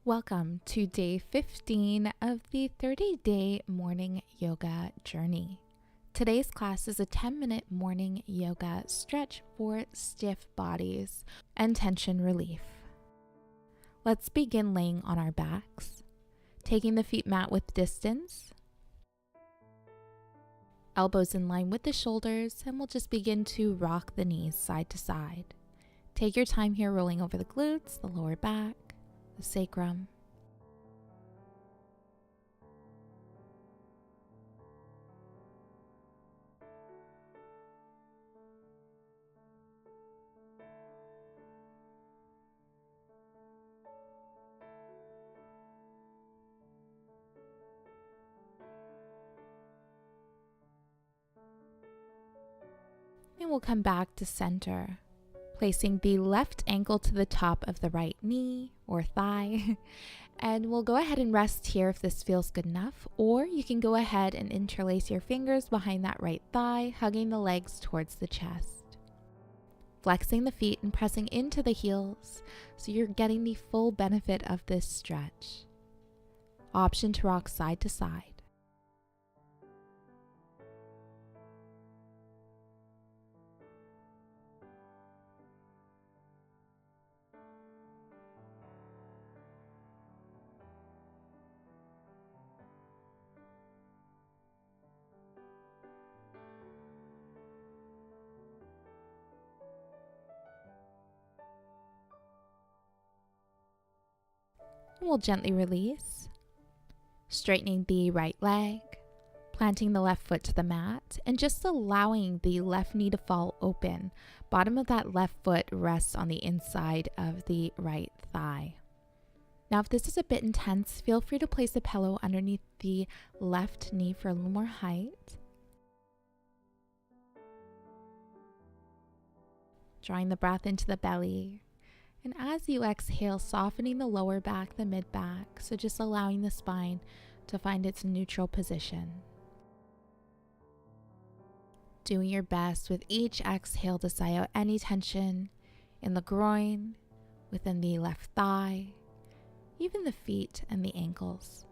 Welcome to day 15 of the 30-day morning yoga journey. Today's class is a 10-minute morning yoga stretch for stiff bodies and tension relief. Let's begin laying on our backs, taking the feet mat width distance, elbows in line with the shoulders, and we'll just begin to rock the knees side to side. Take your time here rolling over the glutes, the lower back, the sacrum. And we'll come back to center, placing the left ankle to the top of the right knee or thigh. And we'll go ahead and rest here if this feels good enough, or you can go ahead and interlace your fingers behind that right thigh, hugging the legs towards the chest. Flexing the feet and pressing into the heels so you're getting the full benefit of this stretch. Option to rock side to side. We'll gently release, straightening the right leg, planting the left foot to the mat, and just allowing the left knee to fall open. Bottom of that left foot rests on the inside of the right thigh. Now, if this is a bit intense, feel free to place a pillow underneath the left knee for a little more height. Drawing the breath into the belly. And as you exhale, softening the lower back, the mid back, so just allowing the spine to find its neutral position. Doing your best with each exhale to sigh out any tension in the groin, within the left thigh, even the feet and the ankles.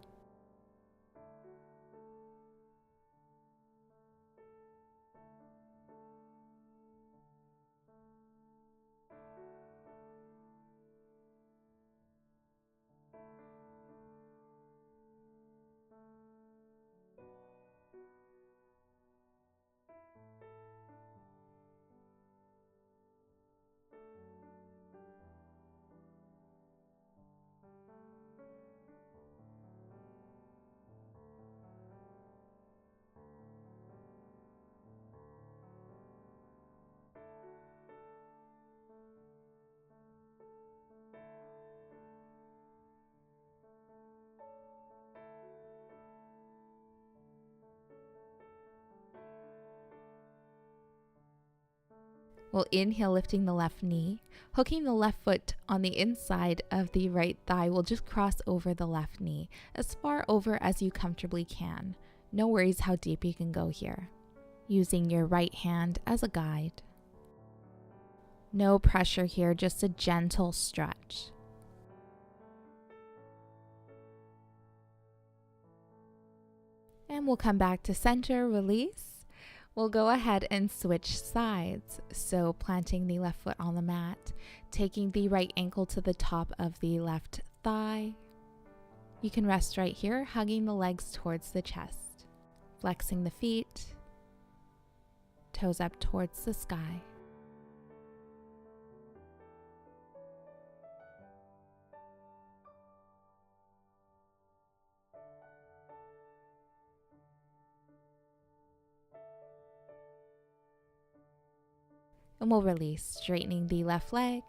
We'll inhale, lifting the left knee, hooking the left foot on the inside of the right thigh. We'll just cross over the left knee as far over as you comfortably can. No worries how deep you can go here. Using your right hand as a guide. No pressure here, just a gentle stretch. And we'll come back to center, release. We'll go ahead and switch sides. So planting the left foot on the mat, taking the right ankle to the top of the left thigh. You can rest right here, hugging the legs towards the chest, flexing the feet, toes up towards the sky. And we'll release, straightening the left leg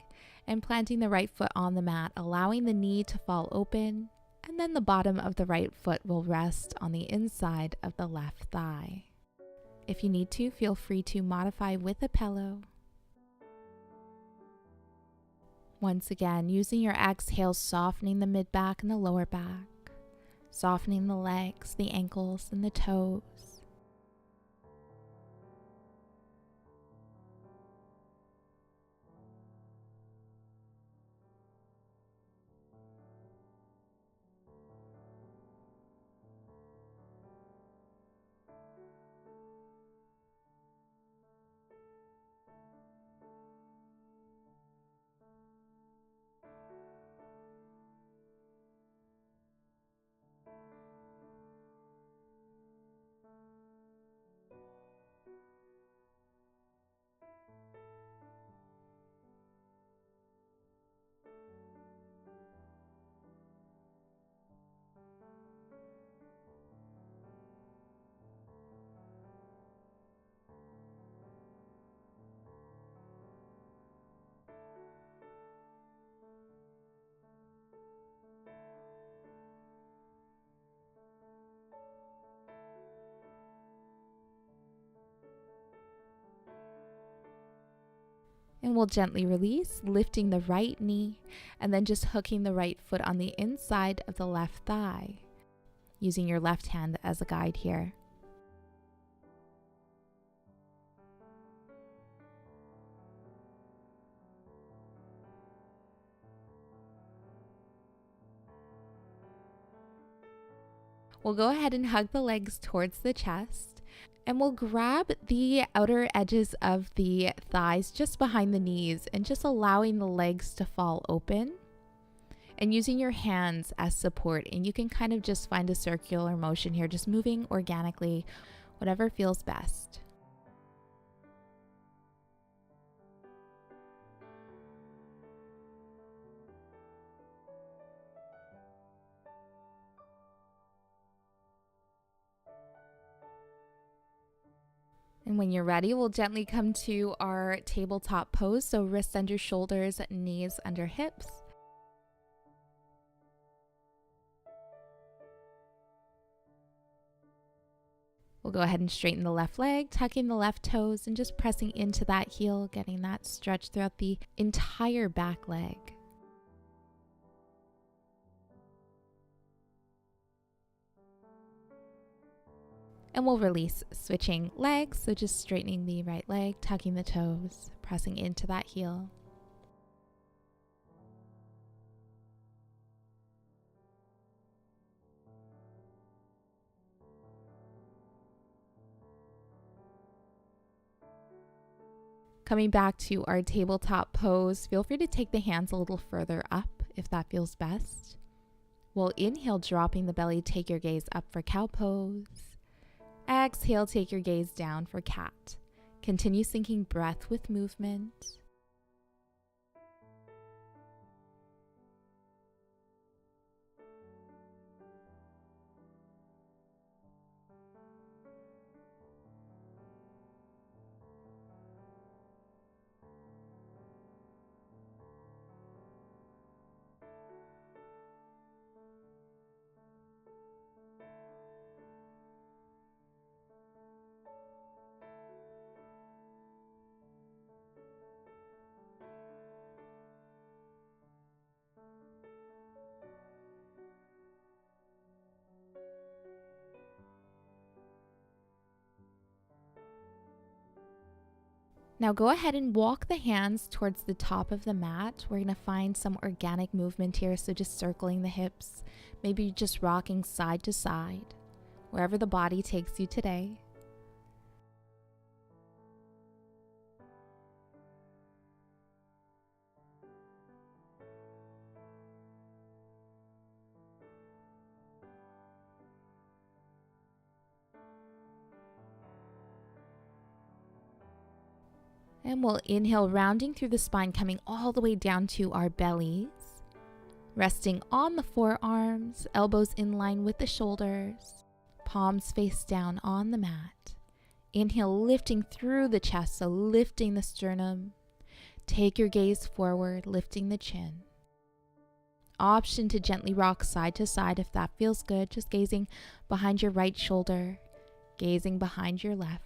and planting the right foot on the mat, allowing the knee to fall open, and then the bottom of the right foot will rest on the inside of the left thigh. If you need to, feel free to modify with a pillow. Once again, using your exhale, softening the mid back and the lower back, softening the legs, the ankles, and the toes. And we'll gently release, lifting the right knee, and then just hooking the right foot on the inside of the left thigh, using your left hand as a guide here. We'll go ahead and hug the legs towards the chest, and we'll grab the outer edges of the thighs just behind the knees and just allowing the legs to fall open and using your hands as support. And you can kind of just find a circular motion here, just moving organically, whatever feels best. And when you're ready, we'll gently come to our tabletop pose. So wrists under shoulders, knees under hips. We'll go ahead and straighten the left leg, tucking the left toes and just pressing into that heel, getting that stretch throughout the entire back leg. And we'll release, switching legs, so just straightening the right leg, tucking the toes, pressing into that heel. Coming back to our tabletop pose, feel free to take the hands a little further up if that feels best. We'll inhale, dropping the belly, take your gaze up for cow pose. Exhale, take your gaze down for cat. Continue syncing breath with movement. Now go ahead and walk the hands towards the top of the mat. We're going to find some organic movement here, so just circling the hips, maybe just rocking side to side, wherever the body takes you today. And we'll inhale, rounding through the spine, coming all the way down to our bellies. Resting on the forearms, elbows in line with the shoulders, palms face down on the mat. Inhale, lifting through the chest, so lifting the sternum. Take your gaze forward, lifting the chin. Option to gently rock side to side if that feels good, just gazing behind your right shoulder, gazing behind your left.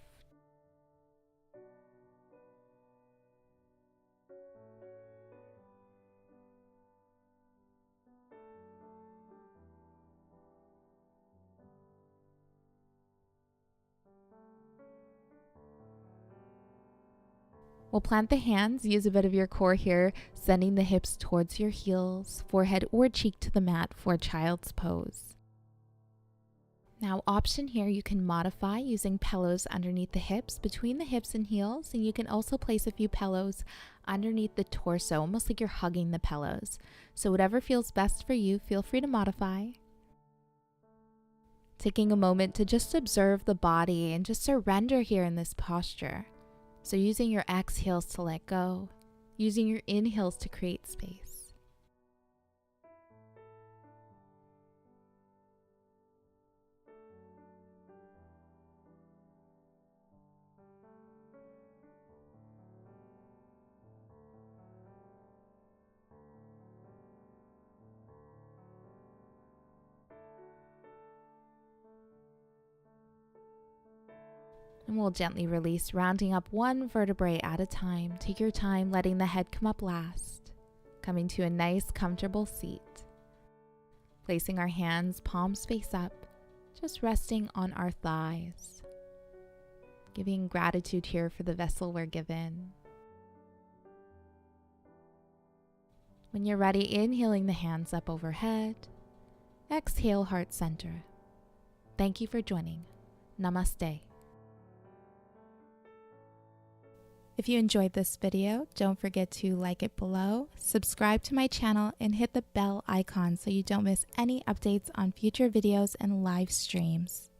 We'll plant the hands, use a bit of your core here, sending the hips towards your heels, forehead or cheek to the mat for child's pose. Now, option here, you can modify using pillows underneath the hips, between the hips and heels, and you can also place a few pillows underneath the torso, almost like you're hugging the pillows. So whatever feels best for you, feel free to modify. Taking a moment to just observe the body and just surrender here in this posture. So using your exhales to let go, using your inhales to create space. And we'll gently release, rounding up one vertebrae at a time. Take your time, letting the head come up last. Coming to a nice, comfortable seat. Placing our hands, palms face up, just resting on our thighs. Giving gratitude here for the vessel we're given. When you're ready, inhaling the hands up overhead. Exhale, heart center. Thank you for joining. Namaste. If you enjoyed this video, don't forget to like it below, subscribe to my channel, and hit the bell icon so you don't miss any updates on future videos and live streams.